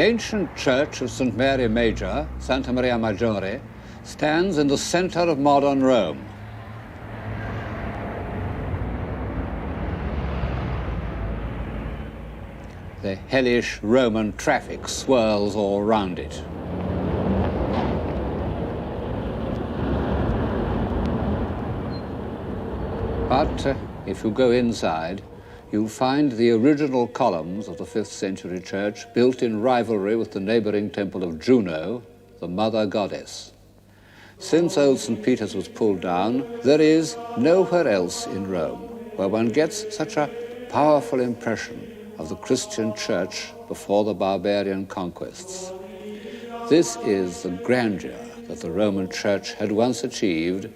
The ancient church of St. Mary Major, Santa Maria Maggiore, stands in the center of modern Rome. The hellish Roman traffic swirls all round it. But if you go inside, you'll find the original columns of the 5th century church built in rivalry with the neighboring temple of Juno, the mother goddess. Since old St. Peter's was pulled down, there is nowhere else in Rome where one gets such a powerful impression of the Christian church before the barbarian conquests. This is the grandeur that the Roman church had once achieved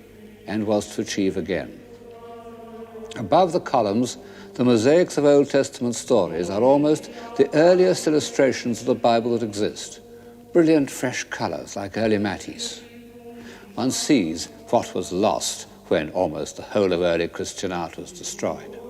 and was to achieve again. Above the columns, the mosaics of Old Testament stories are almost the earliest illustrations of the Bible that exist. Brilliant, fresh colors like early Matisse. One sees what was lost when almost the whole of early Christian art was destroyed.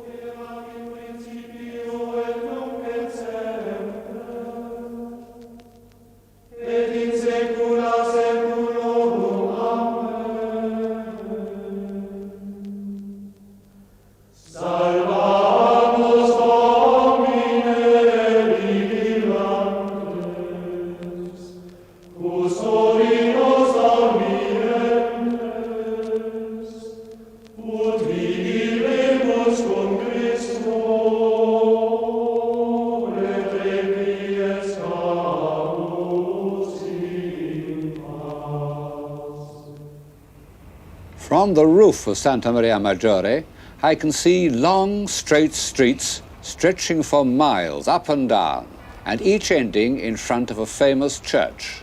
From the roof of Santa Maria Maggiore, I can see long, straight streets stretching for miles up and down, and each ending in front of a famous church.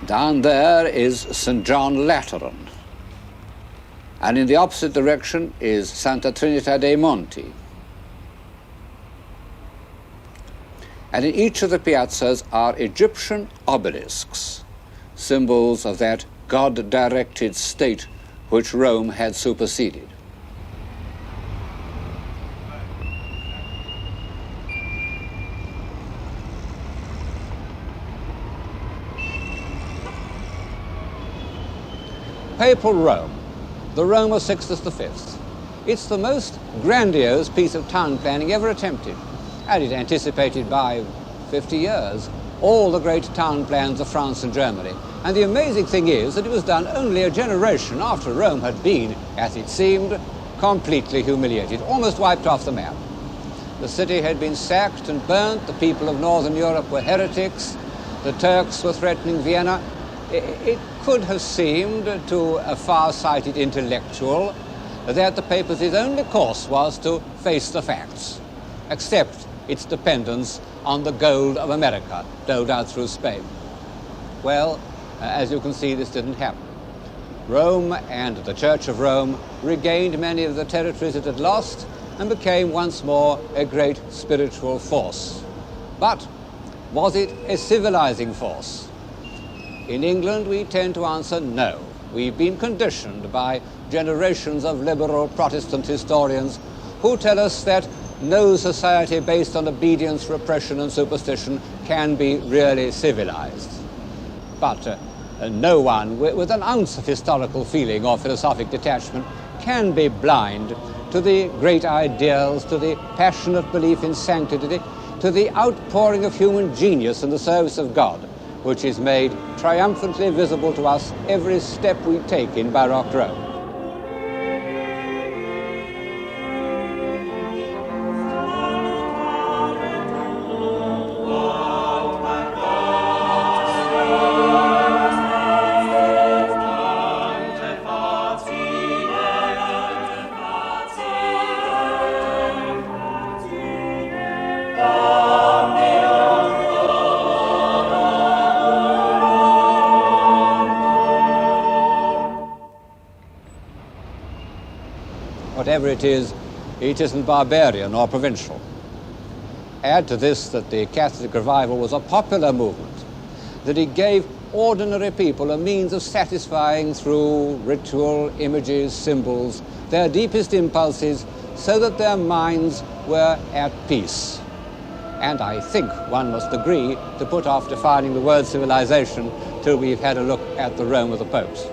Down there is St. John Lateran, and in the opposite direction is Santa Trinita dei Monti. And in each of the piazzas are Egyptian obelisks, symbols of that God-directed state which Rome had superseded. Papal Rome, the Rome of Sixtus V. It's the most grandiose piece of town planning ever attempted. And it anticipated by 50 years all the great town plans of France and Germany. And the amazing thing is that it was done only a generation after Rome had been, as it seemed, completely humiliated, almost wiped off the map. The city had been sacked and burnt, the people of Northern Europe were heretics, the Turks were threatening Vienna. It could have seemed to a far-sighted intellectual that the papacy's only course was to face the facts, accept its dependence on the gold of America, doled out through Spain. Well, as you can see, this didn't happen. Rome and the Church of Rome regained many of the territories it had lost and became once more a great spiritual force. But was it a civilizing force? In England, we tend to answer no. We've been conditioned by generations of liberal Protestant historians who tell us that no society based on obedience, repression and superstition can be really civilized. But no one with an ounce of historical feeling or philosophic detachment can be blind to the great ideals, to the passionate belief in sanctity, to the outpouring of human genius in the service of God, which is made triumphantly visible to us every step we take in Baroque Rome. Whatever it isn't barbarian or provincial. Add to this that the Catholic revival was a popular movement, that it gave ordinary people a means of satisfying through ritual, images, symbols, their deepest impulses, so that their minds were at peace. And I think one must agree to put off defining the word civilization till we've had a look at the Rome of the popes.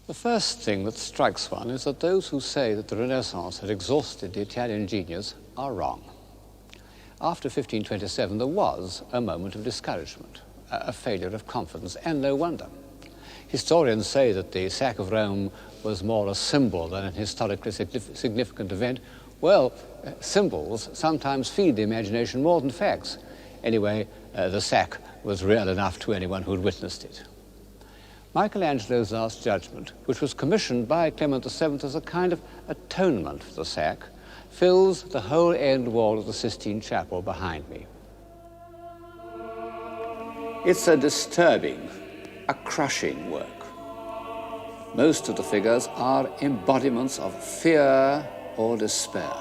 The first thing that strikes one is that those who say that the Renaissance had exhausted the Italian genius are wrong. After 1527, there was a moment of discouragement, a failure of confidence, and no wonder. Historians say that the sack of Rome was more a symbol than an historically significant event. Well, symbols sometimes feed the imagination more than facts. Anyway, the sack was real enough to anyone who'd witnessed it. Michelangelo's Last Judgment, which was commissioned by Clement VII as a kind of atonement for the sack, fills the whole end wall of the Sistine Chapel behind me. It's a disturbing, a crushing work. Most of the figures are embodiments of fear or despair.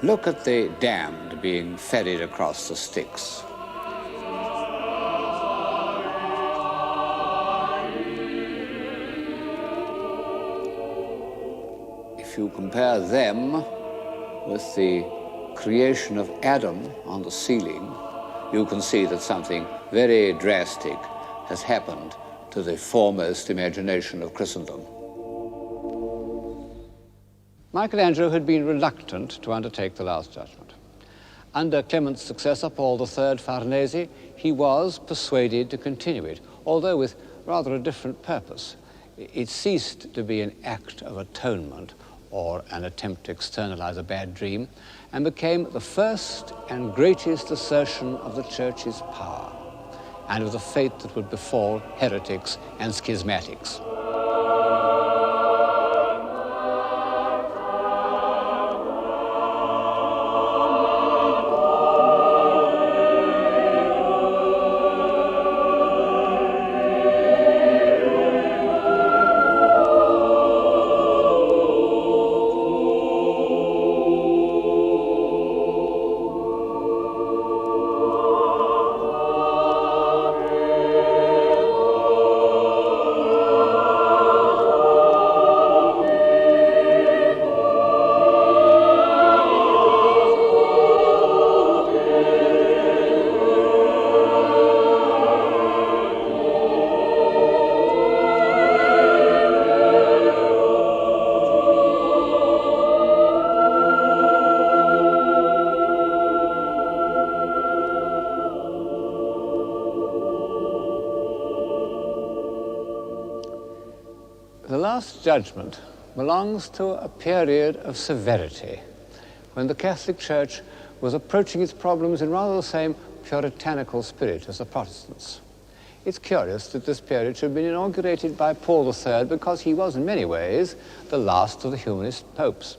Look at the damned being ferried across the Styx. If you compare them with the creation of Adam on the ceiling, you can see that something very drastic has happened to the foremost imagination of Christendom. Michelangelo had been reluctant to undertake the Last Judgment. Under Clement's successor, Paul III Farnese, he was persuaded to continue it, although with rather a different purpose. It ceased to be an act of atonement or an attempt to externalize a bad dream, and became the first and greatest assertion of the Church's power and of the fate that would befall heretics and schismatics. The Last Judgment belongs to a period of severity, when the Catholic Church was approaching its problems in rather the same puritanical spirit as the Protestants. It's curious that this period should have been inaugurated by Paul III, because he was in many ways the last of the humanist popes.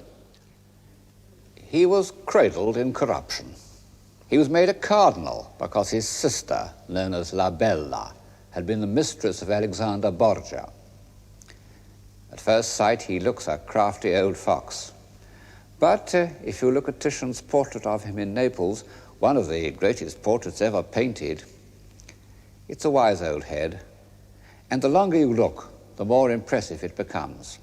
He was cradled in corruption. He was made a cardinal because his sister, known as La Bella, had been the mistress of Alexander Borgia. At first sight, he looks a crafty old fox. But if you look at Titian's portrait of him in Naples, one of the greatest portraits ever painted, it's a wise old head. And the longer you look, the more impressive it becomes.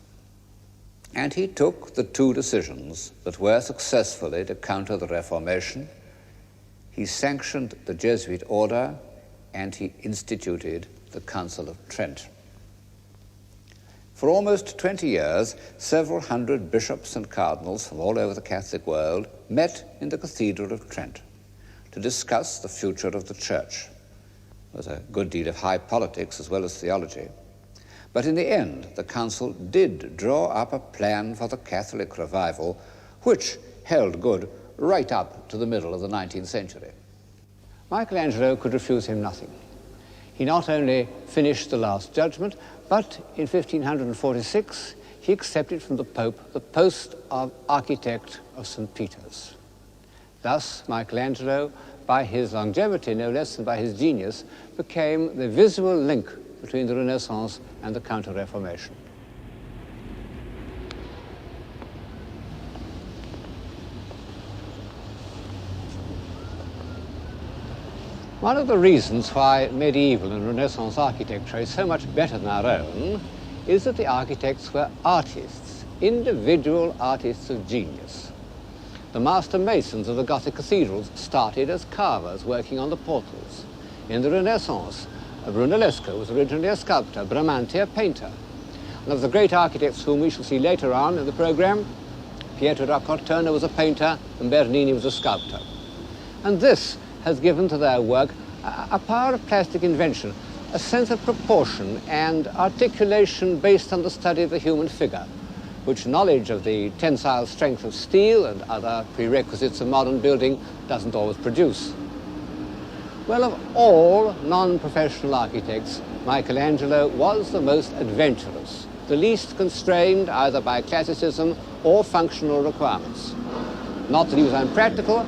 And he took the two decisions that were successfully to counter the Reformation. He sanctioned the Jesuit order, and he instituted the Council of Trent. For almost 20 years, several hundred bishops and cardinals from all over the Catholic world met in the Cathedral of Trent to discuss the future of the Church. There was a good deal of high politics as well as theology. But in the end, the Council did draw up a plan for the Catholic revival, which held good right up to the middle of the 19th century. Michelangelo could refuse him nothing. He not only finished the Last Judgment, but in 1546 he accepted from the Pope the post of architect of St. Peter's. Thus, Michelangelo, by his longevity no less than by his genius, became the visual link between the Renaissance and the Counter-Reformation. One of the reasons why medieval and Renaissance architecture is so much better than our own is that the architects were artists, individual artists of genius. The master masons of the Gothic cathedrals started as carvers working on the portals. In the Renaissance, Brunellesco was originally a sculptor, Bramante a painter. And of the great architects whom we shall see later on in the program, Pietro da Cortona was a painter and Bernini was a sculptor. And this has given to their work a power of plastic invention, a sense of proportion and articulation based on the study of the human figure, which knowledge of the tensile strength of steel and other prerequisites of modern building doesn't always produce. Well, of all non-professional architects, Michelangelo was the most adventurous, the least constrained either by classicism or functional requirements. Not that he was unpractical.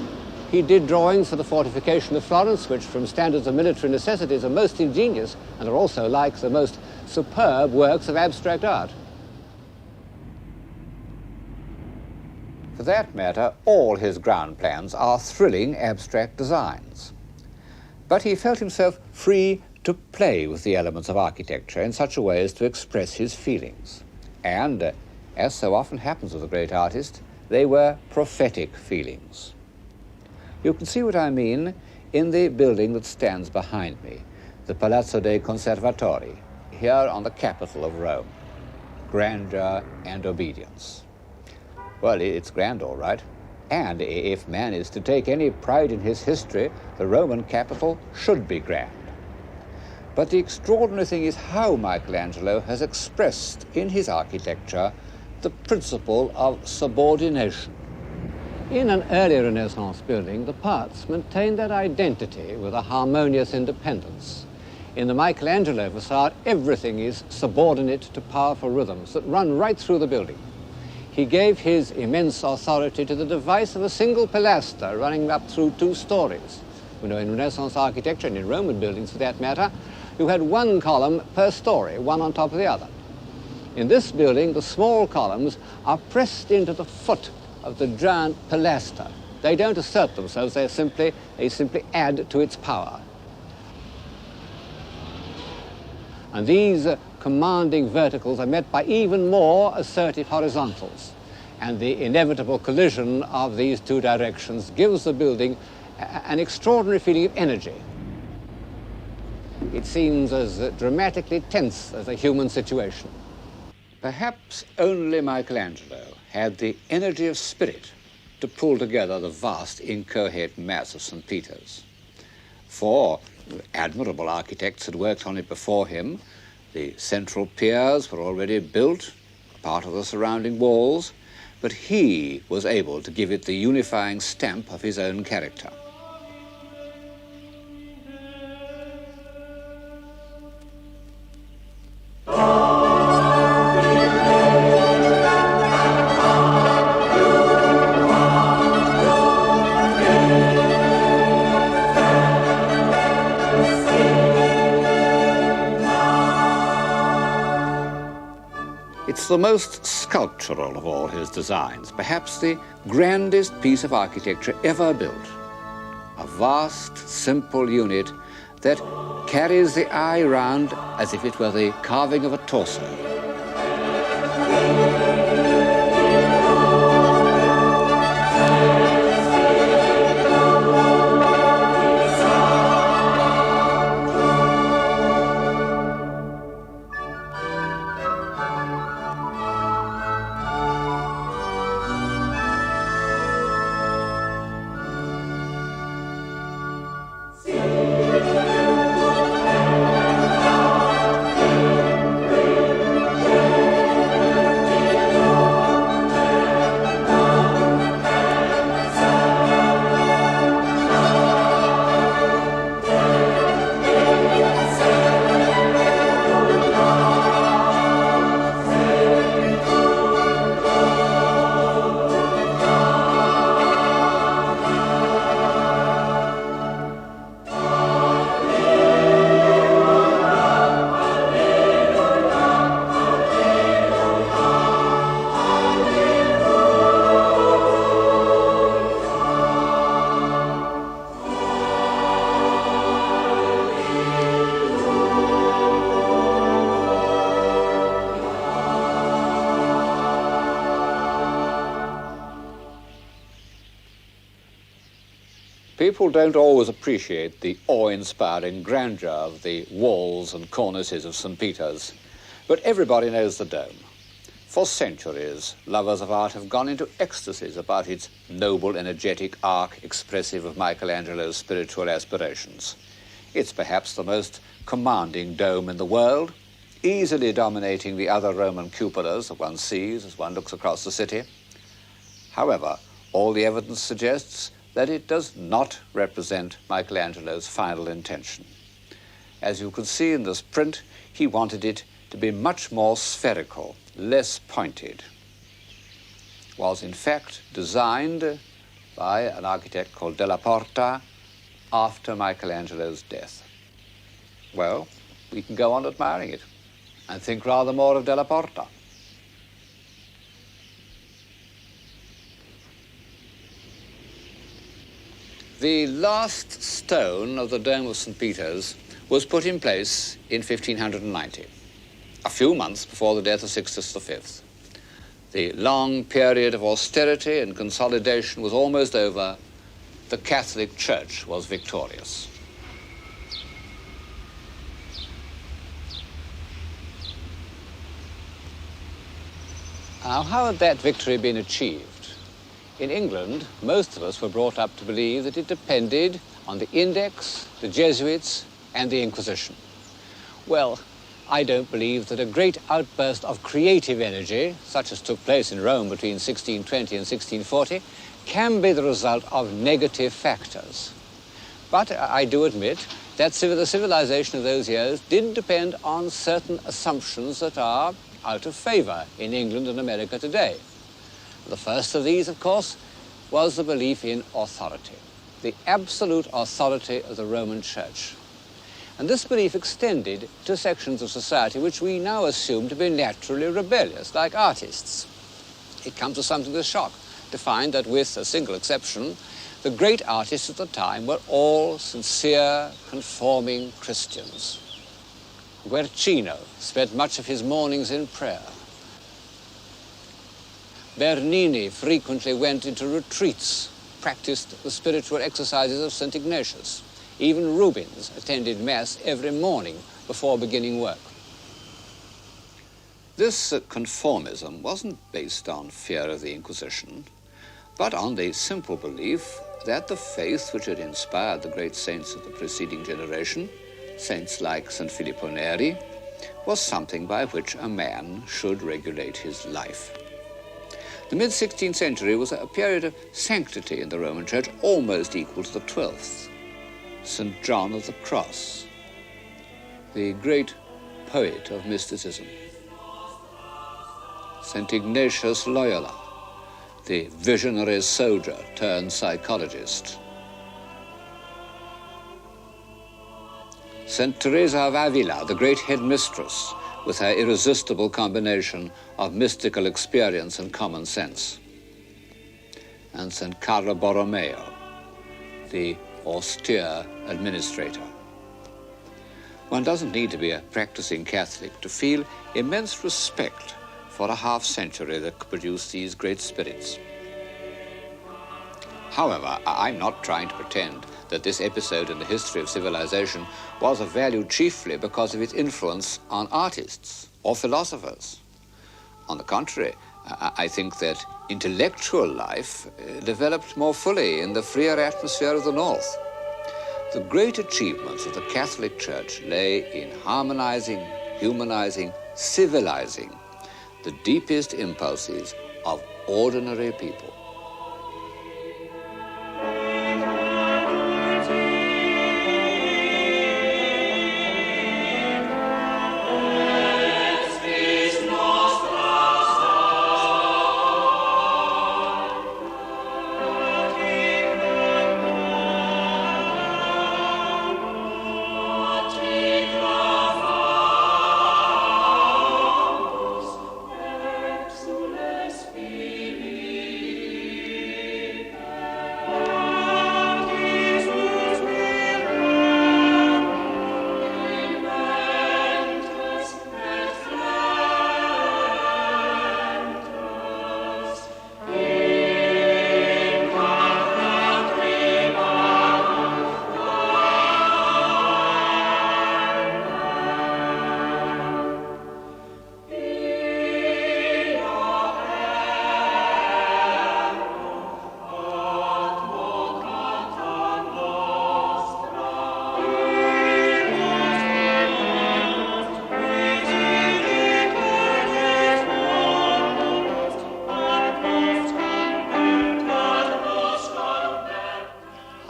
He did drawings for the fortification of Florence, which from standards of military necessities are most ingenious and are also like the most superb works of abstract art. For that matter, all his ground plans are thrilling abstract designs. But he felt himself free to play with the elements of architecture in such a way as to express his feelings. And, as so often happens with a great artist, they were prophetic feelings. You can see what I mean in the building that stands behind me, the Palazzo dei Conservatori, here on the capital of Rome. Grandeur and Obedience. Well, it's grand, all right. And if man is to take any pride in his history, the Roman capital should be grand. But the extraordinary thing is how Michelangelo has expressed in his architecture the principle of subordination. In an early Renaissance building, the parts maintain their identity with a harmonious independence. In the Michelangelo facade, everything is subordinate to powerful rhythms that run right through the building. He gave his immense authority to the device of a single pilaster running up through 2 stories. You know, in Renaissance architecture, and in Roman buildings for that matter, you had one column per story, one on top of the other. In this building, the small columns are pressed into the foot of the giant pilaster. They don't assert themselves, they simply add to its power. And these commanding verticals are met by even more assertive horizontals. And the inevitable collision of these 2 directions gives the building an extraordinary feeling of energy. It seems as dramatically tense as a human situation. Perhaps only Michelangelo had the energy of spirit to pull together the vast inchoate mass of St. Peter's. 4 admirable architects had worked on it before him. The central piers were already built, part of the surrounding walls, but he was able to give it the unifying stamp of his own character. It's the most sculptural of all his designs, perhaps the grandest piece of architecture ever built. A vast, simple unit that carries the eye round as if it were the carving of a torso. People don't always appreciate the awe-inspiring grandeur of the walls and cornices of St. Peter's, but everybody knows the dome. For centuries, lovers of art have gone into ecstasies about its noble, energetic arc expressive of Michelangelo's spiritual aspirations. It's perhaps the most commanding dome in the world, easily dominating the other Roman cupolas that one sees as one looks across the city. However, all the evidence suggests that it does not represent Michelangelo's final intention. As you can see in this print, he wanted it to be much more spherical, less pointed. It was in fact designed by an architect called Della Porta after Michelangelo's death. Well, we can go on admiring it and think rather more of Della Porta. The last stone of the Dome of St. Peter's was put in place in 1590, a few months before the death of Sixtus V. The long period of austerity and consolidation was almost over. The Catholic Church was victorious. Now, how had that victory been achieved? In England, most of us were brought up to believe that it depended on the Index, the Jesuits, and the Inquisition. Well, I don't believe that a great outburst of creative energy, such as took place in Rome between 1620 and 1640, can be the result of negative factors. But I do admit that the civilization of those years did depend on certain assumptions that are out of favor in England and America today. The first of these, of course, was the belief in authority, the absolute authority of the Roman Church. And this belief extended to sections of society which we now assume to be naturally rebellious, like artists. It comes as something of a shock to find that, with a single exception, the great artists at the time were all sincere, conforming Christians. Guercino spent much of his mornings in prayer. Bernini frequently went into retreats, practiced the spiritual exercises of St. Ignatius. Even Rubens attended Mass every morning before beginning work. This conformism wasn't based on fear of the Inquisition, but on the simple belief that the faith which had inspired the great saints of the preceding generation, saints like St. Filippo Neri, was something by which a man should regulate his life. The mid-16th century was a period of sanctity in the Roman Church almost equal to the 12th. St. John of the Cross, the great poet of mysticism. St. Ignatius Loyola, the visionary soldier turned psychologist. St. Teresa of Avila, the great headmistress, with her irresistible combination of mystical experience and common sense. And St. Carlo Borromeo, the austere administrator. One doesn't need to be a practicing Catholic to feel immense respect for a half-century that could produce these great spirits. However, I'm not trying to pretend that this episode in the history of civilization was of value chiefly because of its influence on artists or philosophers. On the contrary, I think that intellectual life developed more fully in the freer atmosphere of the North. The great achievements of the Catholic Church lay in harmonizing, humanizing, civilizing the deepest impulses of ordinary people.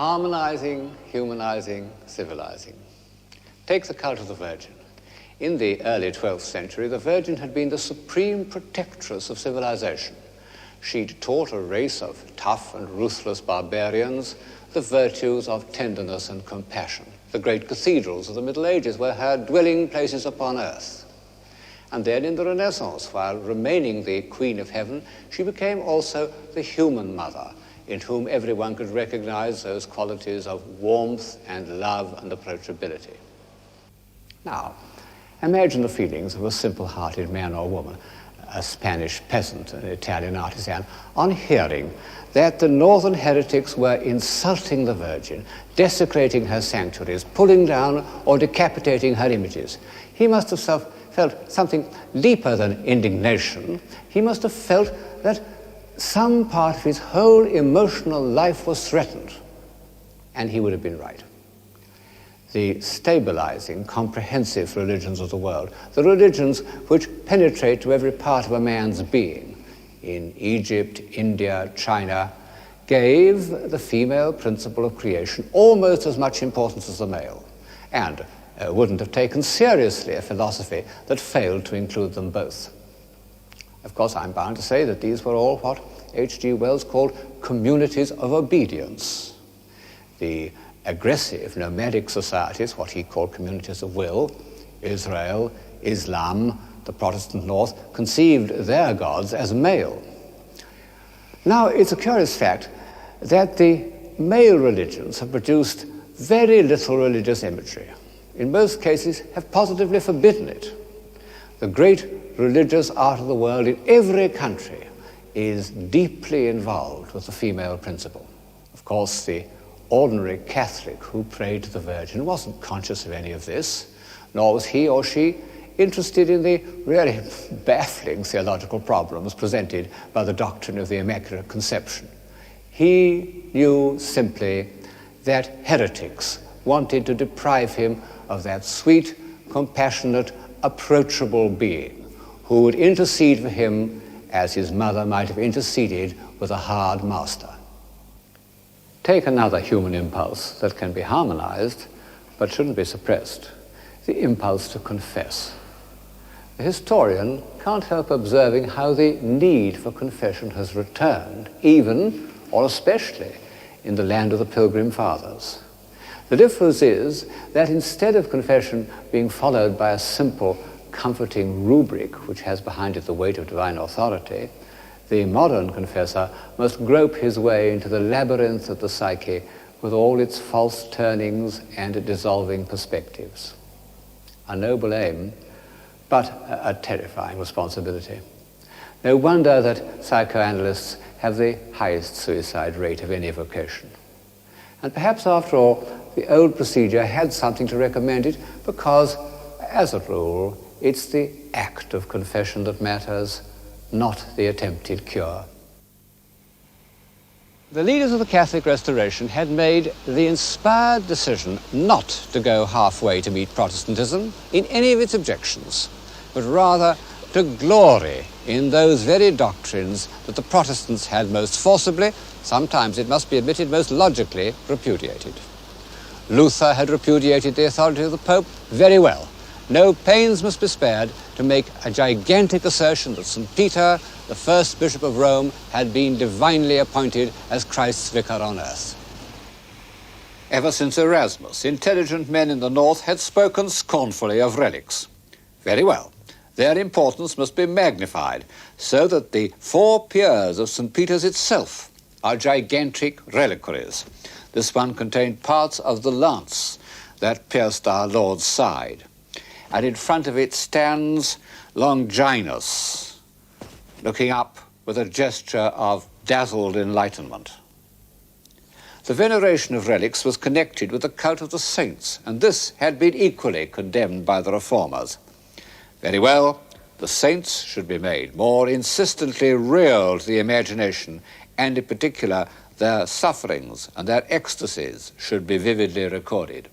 Harmonizing, humanizing, civilizing. Take the cult of the Virgin. In the early 12th century, the Virgin had been the supreme protectress of civilization. She'd taught a race of tough and ruthless barbarians the virtues of tenderness and compassion. The great cathedrals of the Middle Ages were her dwelling places upon earth. And then in the Renaissance, while remaining the Queen of Heaven, she became also the human mother, in whom everyone could recognize those qualities of warmth and love and approachability. Now, imagine the feelings of a simple-hearted man or woman, a Spanish peasant, an Italian artisan, on hearing that the northern heretics were insulting the Virgin, desecrating her sanctuaries, pulling down or decapitating her images. He must have felt something deeper than indignation. He must have felt that some part of his whole emotional life was threatened, and he would have been right. The stabilizing, comprehensive religions of the world, the religions which penetrate to every part of a man's being, in Egypt, India, China, gave the female principle of creation almost as much importance as the male, and wouldn't have taken seriously a philosophy that failed to include them both. Of course, I'm bound to say that these were all what H.G. Wells called communities of obedience. The aggressive nomadic societies, what he called communities of will, Israel, Islam, the Protestant North, conceived their gods as male. Now, it's a curious fact that the male religions have produced very little religious imagery. In most cases, have positively forbidden it. The great religious art of the world in every country is deeply involved with the female principle. Of course, the ordinary Catholic who prayed to the Virgin wasn't conscious of any of this, nor was he or she interested in the really baffling theological problems presented by the doctrine of the Immaculate Conception. He knew simply that heretics wanted to deprive him of that sweet, compassionate, approachable being who would intercede for him as his mother might have interceded with a hard master. Take another human impulse that can be harmonized but shouldn't be suppressed, the impulse to confess. The historian can't help observing how the need for confession has returned, even, or especially, in the land of the Pilgrim Fathers. The difference is that instead of confession being followed by a simple, comforting rubric which has behind it the weight of divine authority, the modern confessor must grope his way into the labyrinth of the psyche with all its false turnings and dissolving perspectives. A noble aim, but a terrifying responsibility. No wonder that psychoanalysts have the highest suicide rate of any vocation. And perhaps, after all, the old procedure had something to recommend it because, as a rule, it's the act of confession that matters, not the attempted cure. The leaders of the Catholic Restoration had made the inspired decision not to go halfway to meet Protestantism in any of its objections, but rather to glory in those very doctrines that the Protestants had most forcibly, sometimes it must be admitted most logically, repudiated. Luther had repudiated the authority of the Pope very well. No pains must be spared to make a gigantic assertion that St. Peter, the first Bishop of Rome, had been divinely appointed as Christ's vicar on earth. Ever since Erasmus, intelligent men in the North had spoken scornfully of relics. Very well. Their importance must be magnified so that the 4 piers of St. Peter's itself are gigantic reliquaries. This one contained parts of the lance that pierced our Lord's side. And in front of it stands Longinus, looking up with a gesture of dazzled enlightenment. The veneration of relics was connected with the cult of the saints, and this had been equally condemned by the Reformers. Very well, the saints should be made more insistently real to the imagination, and in particular, their sufferings and their ecstasies should be vividly recorded.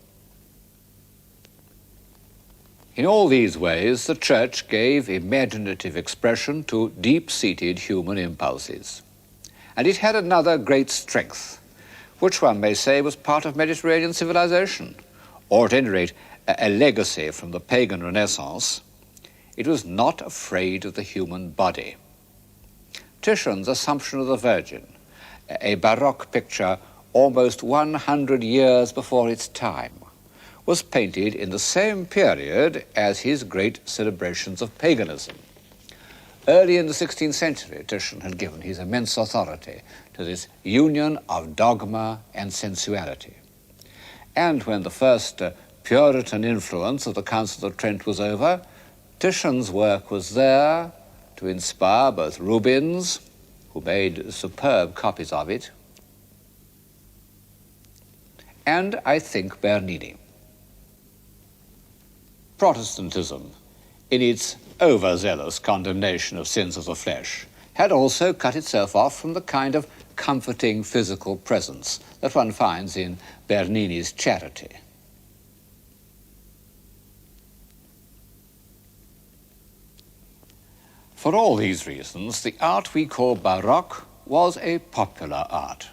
In all these ways, the Church gave imaginative expression to deep-seated human impulses. And it had another great strength. which one may say was part of Mediterranean civilization, or at any rate a legacy from the pagan Renaissance, it was not afraid of the human body. Titian's Assumption of the Virgin, a Baroque picture almost 100 years before its time, was painted in the same period as his great celebrations of paganism. Early in the 16th century, Titian had given his immense authority to this union of dogma and sensuality. And when the first Puritan influence of the Council of Trent was over, Titian's work was there to inspire both Rubens, who made superb copies of it, and I think Bernini. Protestantism, in its overzealous condemnation of sins of the flesh, had also cut itself off from the kind of comforting physical presence that one finds in Bernini's Charity. For all these reasons, the art we call Baroque was a popular art.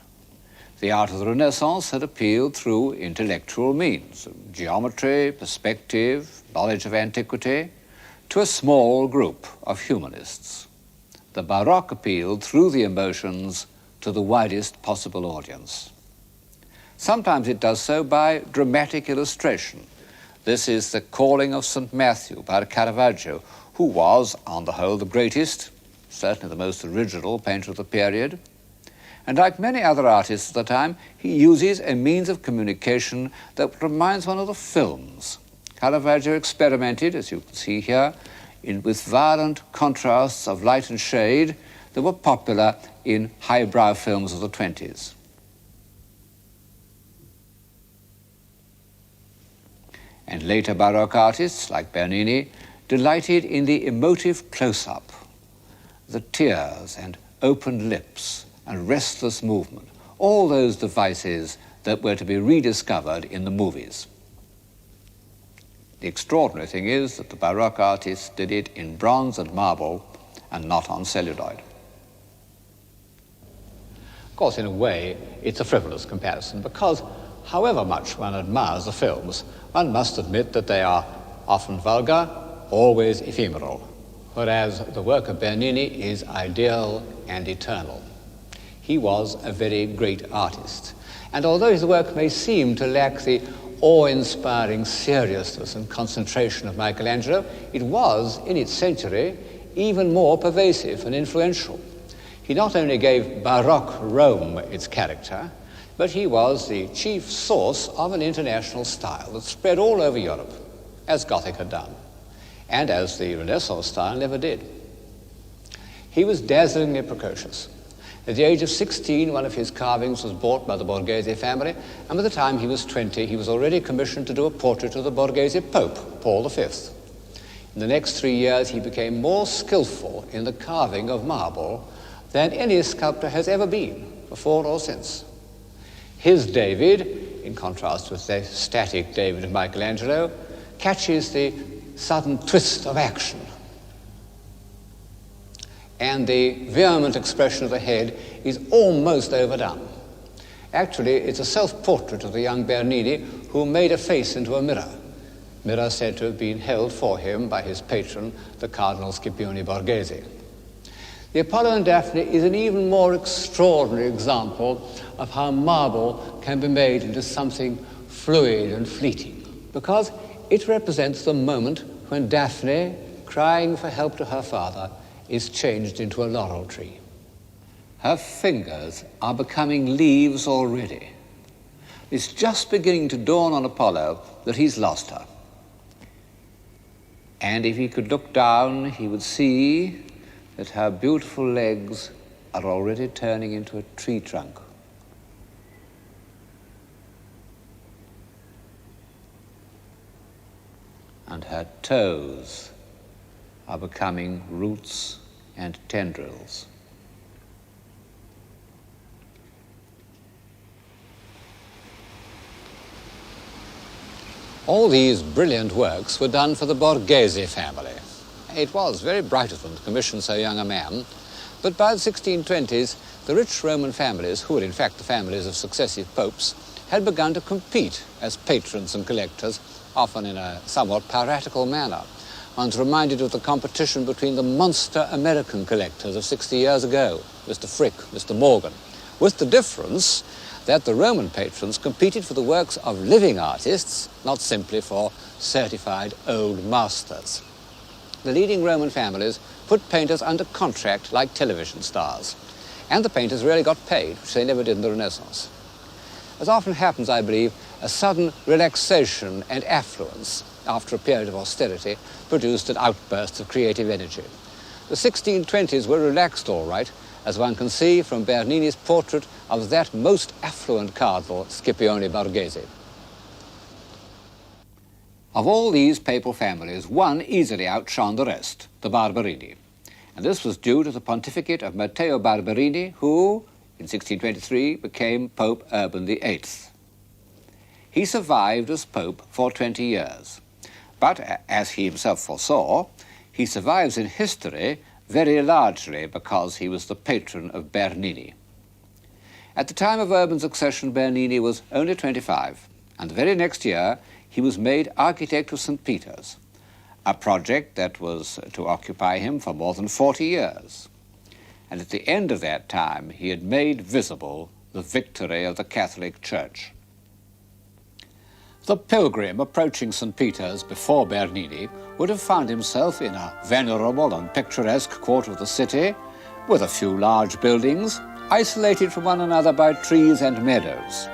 The art of the Renaissance had appealed through intellectual means, geometry, perspective, knowledge of antiquity, to a small group of humanists. The Baroque appealed through the emotions to the widest possible audience. Sometimes it does so by dramatic illustration. This is the Calling of St. Matthew by Caravaggio, who was, on the whole, the greatest, certainly the most original painter of the period. And like many other artists of the time, he uses a means of communication that reminds one of the films. Caravaggio experimented, as you can see here, with violent contrasts of light and shade that were popular in highbrow films of the 20s. And later Baroque artists, like Bernini, delighted in the emotive close-up, the tears and opened lips and restless movement, all those devices that were to be rediscovered in the movies. The extraordinary thing is that the Baroque artists did it in bronze and marble and not on celluloid. Of course, in a way, it's a frivolous comparison because however much one admires the films, one must admit that they are often vulgar, always ephemeral, whereas the work of Bernini is ideal and eternal. He was a very great artist, and although his work may seem to lack the awe-inspiring seriousness and concentration of Michelangelo, it was, in its century, even more pervasive and influential. He not only gave Baroque Rome its character, but he was the chief source of an international style that spread all over Europe, as Gothic had done, and as the Renaissance style never did. He was dazzlingly precocious. At the age of 16, one of his carvings was bought by the Borghese family, and by the time he was 20, he was already commissioned to do a portrait of the Borghese Pope, Paul V. In the next 3 years, he became more skillful in the carving of marble than any sculptor has ever been, before or since. His David, in contrast with the static David of Michelangelo, catches the sudden twist of action, and the vehement expression of the head is almost overdone. Actually, it's a self-portrait of the young Bernini who made a face into a mirror said to have been held for him by his patron, the Cardinal Scipione Borghese. The Apollo and Daphne is an even more extraordinary example of how marble can be made into something fluid and fleeting, because it represents the moment when Daphne, crying for help to her father, is changed into a laurel tree. Her fingers are becoming leaves already. It's just beginning to dawn on Apollo that he's lost her. And if he could look down, he would see that her beautiful legs are already turning into a tree trunk. And her toes are becoming roots and tendrils. All these brilliant works were done for the Borghese family. It was very bright of them to commission so young a man, but by the 1620s, the rich Roman families, who were in fact the families of successive popes, had begun to compete as patrons and collectors, often in a somewhat piratical manner. One's reminded of the competition between the monster American collectors of 60 years ago, Mr. Frick, Mr. Morgan, with the difference that the Roman patrons competed for the works of living artists, not simply for certified old masters. The leading Roman families put painters under contract like television stars, and the painters really got paid, which they never did in the Renaissance. As often happens, I believe, a sudden relaxation and affluence after a period of austerity produced an outburst of creative energy. The 1620s were relaxed all right, as one can see from Bernini's portrait of that most affluent cardinal, Scipione Borghese. Of all these papal families, one easily outshone the rest, the Barberini. And this was due to the pontificate of Matteo Barberini, who, in 1623, became Pope Urban VIII. He survived as Pope for 20 years. But, as he himself foresaw, he survives in history very largely because he was the patron of Bernini. At the time of Urban's accession, Bernini was only 25, and the very next year he was made architect of St. Peter's, a project that was to occupy him for more than 40 years. And at the end of that time, he had made visible the victory of the Catholic Church. The pilgrim approaching St. Peter's before Bernini would have found himself in a venerable and picturesque quarter of the city, with a few large buildings, isolated from one another by trees and meadows,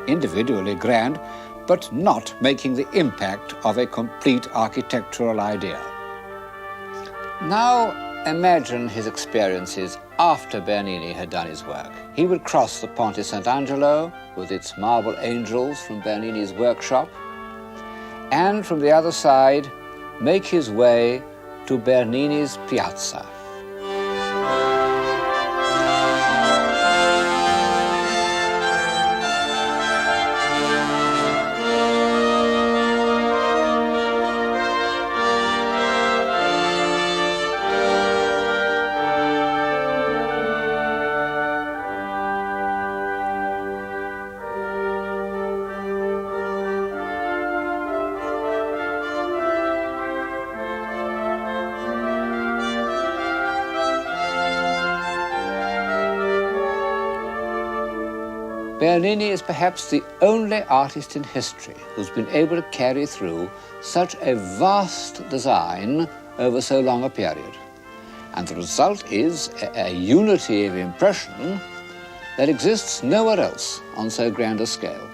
individually grand, but not making the impact of a complete architectural idea. Now imagine his experiences after Bernini had done his work. He would cross the Ponte Sant'Angelo with its marble angels from Bernini's workshop, and from the other side make his way to Bernini's piazza. Bernini is perhaps the only artist in history who's been able to carry through such a vast design over so long a period. And the result is a unity of impression that exists nowhere else on so grand a scale.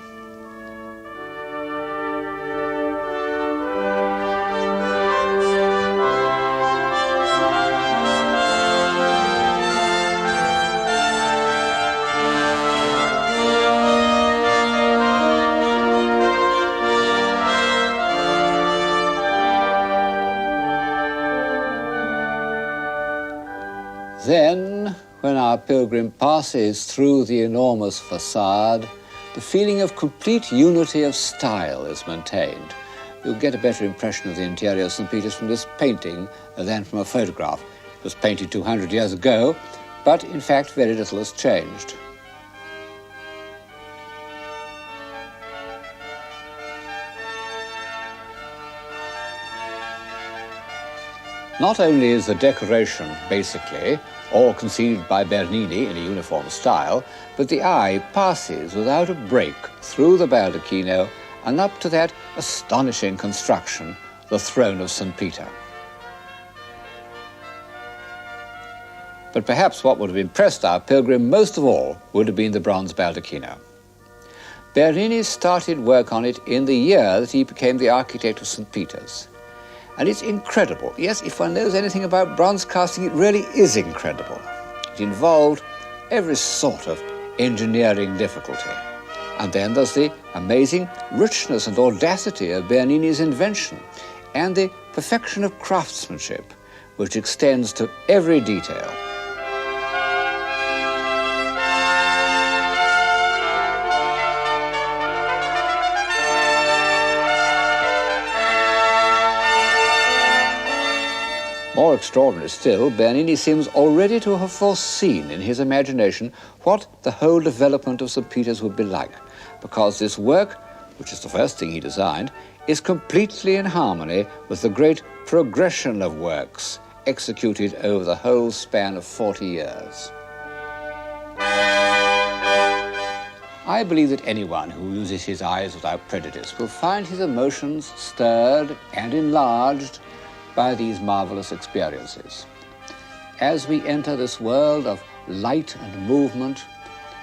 Then, when our pilgrim passes through the enormous facade, the feeling of complete unity of style is maintained. You'll get a better impression of the interior of St. Peter's from this painting than from a photograph. It was painted 200 years ago, but in fact very little has changed. Not only is the decoration, basically, all conceived by Bernini in a uniform style, but the eye passes without a break through the Baldacchino and up to that astonishing construction, the throne of St. Peter. But perhaps what would have impressed our pilgrim most of all would have been the bronze Baldacchino. Bernini started work on it in the year that he became the architect of St. Peter's. And it's incredible. Yes, if one knows anything about bronze casting, it really is incredible. It involved every sort of engineering difficulty. And then there's the amazing richness and audacity of Bernini's invention and the perfection of craftsmanship, which extends to every detail. More extraordinary still, Bernini seems already to have foreseen in his imagination what the whole development of St. Peter's would be like, because this work, which is the first thing he designed, is completely in harmony with the great progression of works executed over the whole span of 40 years. I believe that anyone who uses his eyes without prejudice will find his emotions stirred and enlarged by these marvelous experiences. As we enter this world of light and movement,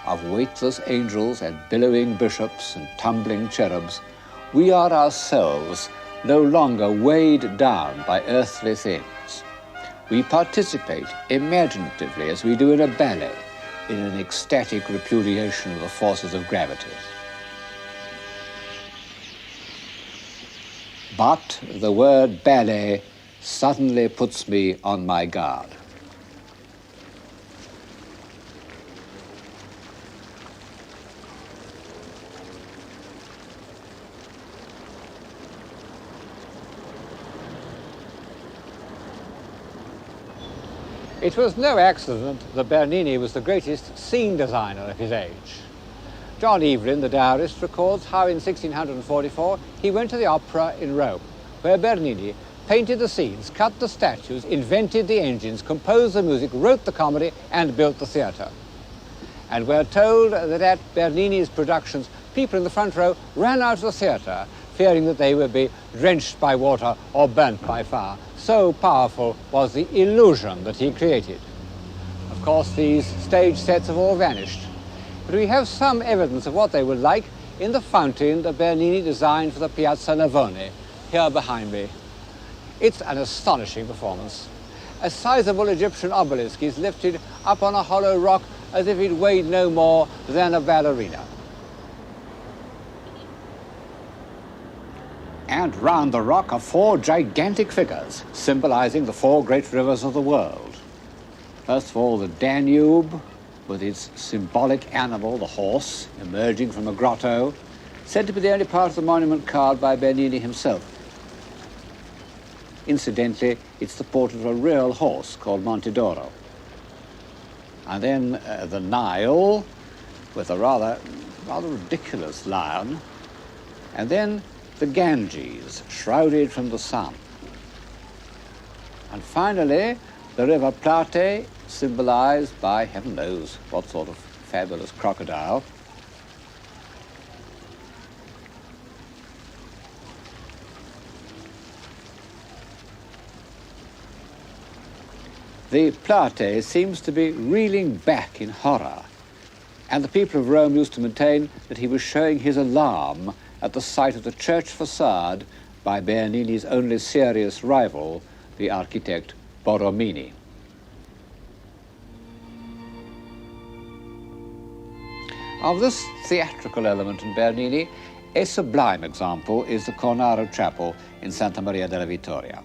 of weightless angels and billowing bishops and tumbling cherubs, we are ourselves no longer weighed down by earthly things. We participate imaginatively, as we do in a ballet, in an ecstatic repudiation of the forces of gravity. But the word ballet suddenly puts me on my guard. It was no accident that Bernini was the greatest scene designer of his age. John Evelyn, the diarist, records how in 1644 he went to the opera in Rome, where Bernini painted the scenes, cut the statues, invented the engines, composed the music, wrote the comedy, and built the theatre. And we're told that at Bernini's productions, people in the front row ran out of the theatre, fearing that they would be drenched by water or burnt by fire. So powerful was the illusion that he created. Of course, these stage sets have all vanished, but we have some evidence of what they were like in the fountain that Bernini designed for the Piazza Navone, here behind me. It's an astonishing performance. A sizable Egyptian obelisk is lifted up on a hollow rock as if it weighed no more than a ballerina. And round the rock are 4 gigantic figures, symbolizing the 4 great rivers of the world. First of all, the Danube, with its symbolic animal, the horse, emerging from a grotto, said to be the only part of the monument carved by Bernini himself. Incidentally, it's the portrait of a real horse called Montedoro. And then the Nile, with a rather ridiculous lion. And then the Ganges, shrouded from the sun. And finally, the River Plate, symbolized by heaven knows what sort of fabulous crocodile. The Plate seems to be reeling back in horror, and the people of Rome used to maintain that he was showing his alarm at the sight of the church facade by Bernini's only serious rival, the architect Borromini. Of this theatrical element in Bernini, a sublime example is the Cornaro Chapel in Santa Maria della Vittoria.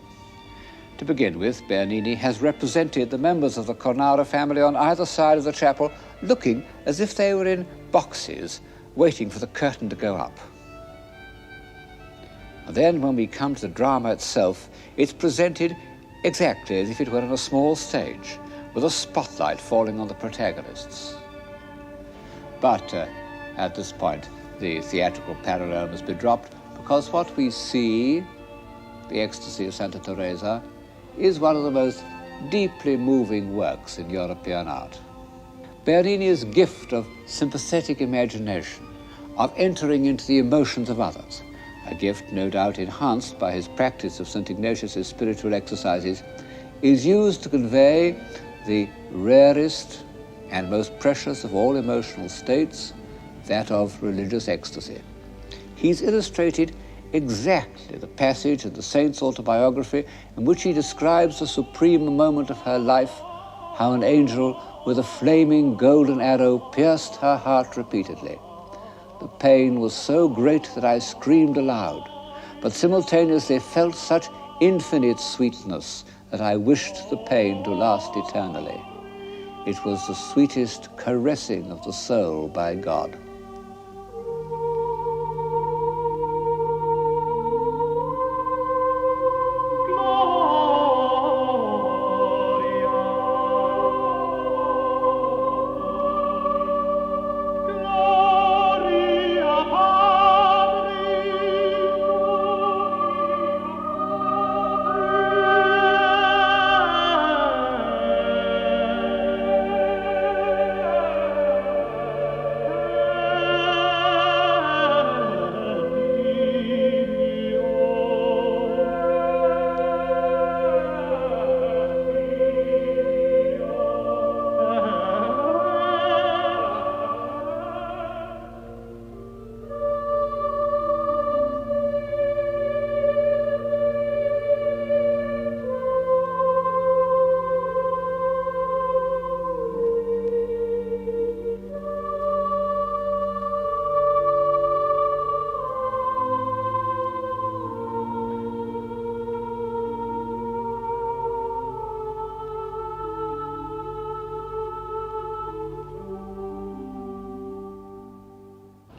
To begin with, Bernini has represented the members of the Cornaro family on either side of the chapel, looking as if they were in boxes, waiting for the curtain to go up. And then when we come to the drama itself, it's presented exactly as if it were on a small stage, with a spotlight falling on the protagonists. But at this point, the theatrical parallel must be dropped, because what we see, the Ecstasy of Santa Teresa, is one of the most deeply moving works in European art. Bernini's gift of sympathetic imagination, of entering into the emotions of others, a gift no doubt enhanced by his practice of St. Ignatius's spiritual exercises, is used to convey the rarest and most precious of all emotional states, that of religious ecstasy. He's illustrated exactly the passage in the saint's autobiography in which he describes the supreme moment of her life, how an angel with a flaming golden arrow pierced her heart repeatedly. The pain was so great that I screamed aloud, but simultaneously felt such infinite sweetness that I wished the pain to last eternally. It was the sweetest caressing of the soul by God.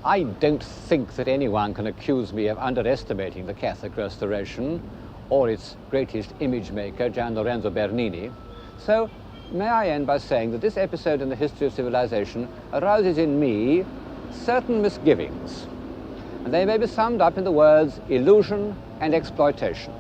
I don't think that anyone can accuse me of underestimating the Catholic Restoration or its greatest image maker, Gian Lorenzo Bernini. So may I end by saying that this episode in the history of civilization arouses in me certain misgivings, and they may be summed up in the words illusion and exploitation.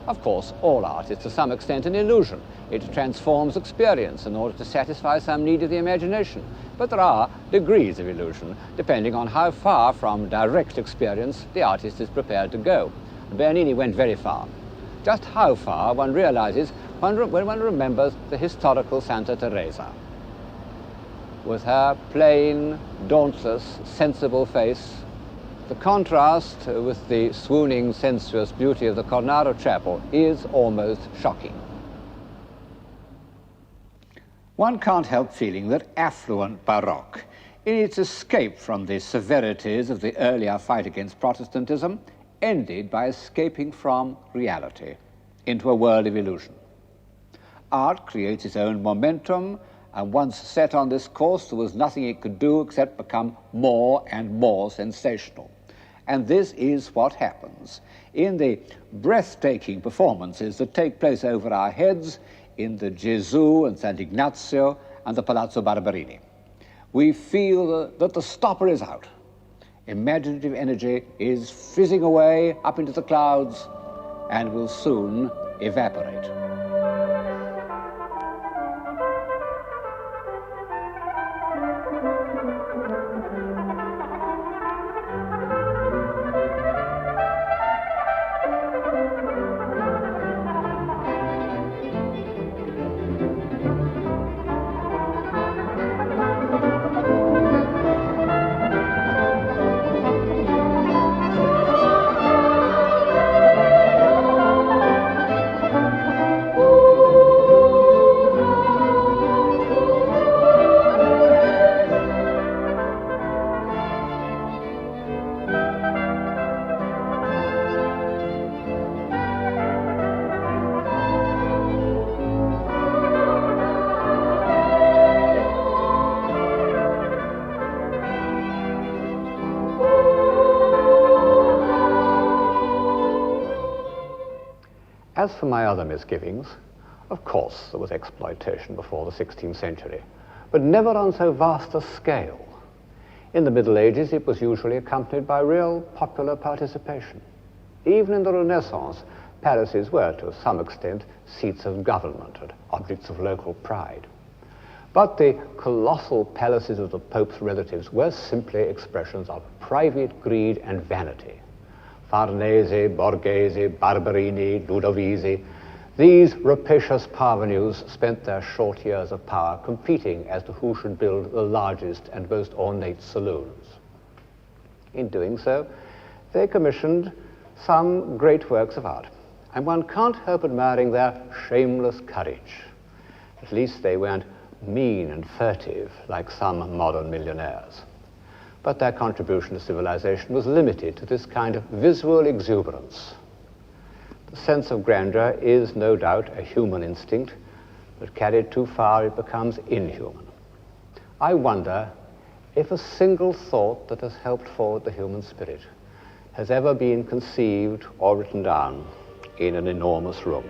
Of course, all art is to some extent an illusion. It transforms experience in order to satisfy some need of the imagination. But there are degrees of illusion, depending on how far from direct experience the artist is prepared to go. Bernini went very far. Just how far one realizes when one remembers the historical Santa Teresa. With her plain, dauntless, sensible face, the contrast with the swooning, sensuous beauty of the Cornaro Chapel is almost shocking. One can't help feeling that affluent Baroque, in its escape from the severities of the earlier fight against Protestantism, ended by escaping from reality into a world of illusion. Art creates its own momentum, and once set on this course, there was nothing it could do except become more and more sensational. And this is what happens in the breathtaking performances that take place over our heads in the Gesù and Sant'Ignazio and the Palazzo Barberini. We feel that the stopper is out. Imaginative energy is fizzing away up into the clouds and will soon evaporate. As for my other misgivings, of course there was exploitation before the 16th century, but never on so vast a scale. In the Middle Ages, it was usually accompanied by real popular participation. Even in the Renaissance, palaces were, to some extent, seats of government and objects of local pride. But the colossal palaces of the Pope's relatives were simply expressions of private greed and vanity. Farnese, Borghese, Barberini, Ludovisi, these rapacious parvenus spent their short years of power competing as to who should build the largest and most ornate saloons. In doing so, they commissioned some great works of art, and one can't help admiring their shameless courage. At least they weren't mean and furtive like some modern millionaires. But their contribution to civilization was limited to this kind of visual exuberance. The sense of grandeur is no doubt a human instinct, but carried too far it becomes inhuman. I wonder if a single thought that has helped forward the human spirit has ever been conceived or written down in an enormous room.